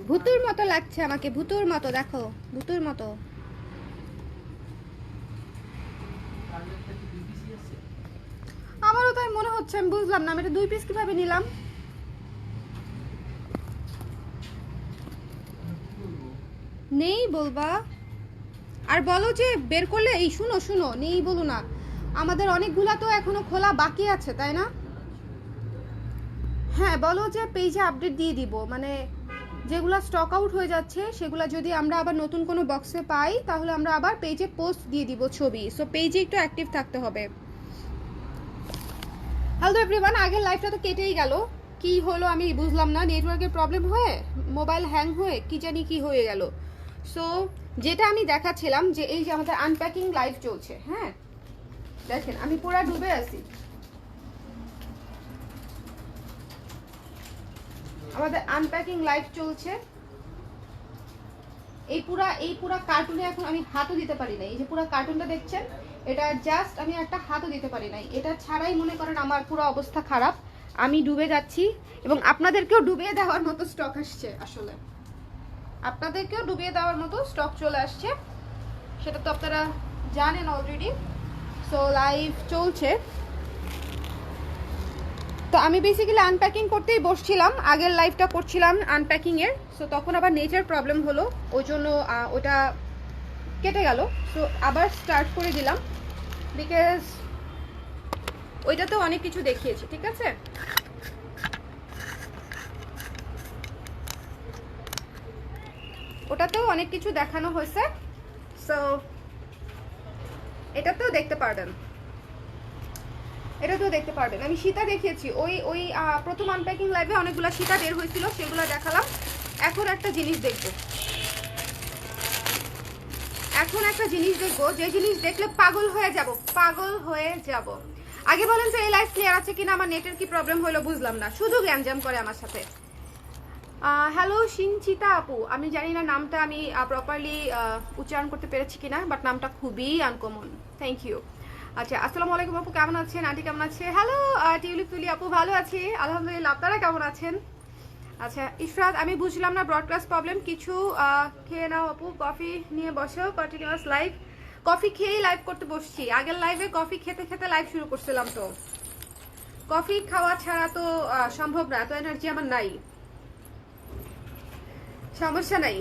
ভূতুর মতো লাগছে আমাকে, ভূতুর মতো, দেখো ভূতুর মতো। আমারও তাই মনে হচ্ছে, আমি বুঝলাম না আমি এটা 2 পিস কিভাবে নিলাম। নেই বলবা আর বলো যে বের করলে, এই শুনো শুনো, নেই বলো না, আমাদের অনেকগুলা তো এখনো খোলা বাকি আছে তাই না? হ্যাঁ বলো যে পেজে আপডেট দিয়ে দিব, মানে যেগুলো স্টক আউট হয়ে যাচ্ছে সেগুলো যদি আমরা আবার নতুন কোনো বক্সে পাই তাহলে আমরা আবার পেজে পোস্ট দিয়ে দিব ছবি। সো পেজে একটু অ্যাক্টিভ থাকতে হবে। হ্যালো এভরিওয়ান, আগের লাইভটা তো কেটেই গেল, কি হলো আমি বুঝলাম না, নেটওয়ার্কের প্রবলেম হয়ে মোবাইল হ্যাং হয়ে কি জানি কি হয়ে গেল। সো যেটা আমি দেখাচ্ছিলাম যে এই যে আমাদের আনপ্যাকিং লাইভ চলছে, হ্যাঁ দেখেন আমি পুরো ডুবে আছি, আমাদের আনপ্যাকিং লাইভ চলছে। এই পুরা কার্টুনে এখন আমি হাতও দিতে পারি না, এই যে পুরো কার্টুনটা দেখছেন এটা জাস্ট আমি একটা হাতও দিতে পারি নাই, এটা ছাড়াই মনে করেন আমার পুরো অবস্থা খারাপ, আমি ডুবে যাচ্ছি। এবং আপনাদেরকেও ডুবিয়ে দেওয়ার মতো স্টক আসছে, আসলে আপনাদেরকেও ডুবিয়ে দেওয়ার মতো স্টক চলে আসছে, সেটা তো আপনারা জানেন অলরেডি। সো লাইভ চলছে, তো আমি বেসিক্যালি আনপ্যাকিং করতেই বসছিলাম, আগের লাইভটা করছিলাম আনপ্যাকিং এর। সো তখন আবার নেটের প্রবলেম হলো, ওই জন্য ওটা কেটে গেল। সো আবার স্টার্ট করে দিলাম, বিকজ ওইটাতে অনেক কিছু দেখিয়েছি, ঠিক আছে। ওটাতেও অনেক কিছু দেখানো হয়েছে, সো এটাতেও দেখতে পারবেন, এটাতেও দেখতে পারবেন। আমি সীতা দেখিয়েছি, ওই প্রথম আনপ্যাকিং লাইভে অনেকগুলো সীতা বের হয়েছিল, সেগুলো দেখালাম। এখন একটা জিনিস দেখবো, এখন একটা জিনিস দেখবো, যে জিনিস দেখলে পাগল হয়ে যাব, পাগল হয়ে যাব। আগে বলেন তো এই লাইভ ক্লিয়ার আছে কিনা, আমার নেটের কি প্রবলেম হলো বুঝলাম না, শুধু গ্যাঞ্জাম করে আমার সাথে। হ্যালো সিনচিতা আপু, আমি জানি না নামটা আমি প্রপারলি উচ্চারণ করতে পেরেছি কিনা, বাট নামটা খুবই আনকমন, থ্যাংক ইউ। আচ্ছা আসসালামু আলাইকুম আপু, কেমন আছেন? আন্টি কেমন আছে? হ্যালো টিউলিপ তুলি আপু, ভালো আছি আলহামদুলিল্লাহ, আপনারা কেমন আছেন? আচ্ছা ইশরাত, আমি বুঝলাম না ব্রডকাস্ট প্রবলেম, কিছু খেয়ে নাও আপু, কফি নিয়ে বসো, কন্টিনিউয়াস লাইভ। কফি খেয়েই লাইভ করতে বসছি, আগের লাইভে কফি খেতে খেতে লাইভ শুরু করছিলাম, তো কফি খাওয়া ছাড়া তো সম্ভব না, এত এনার্জি আমার নাই, সমস্যা নাই।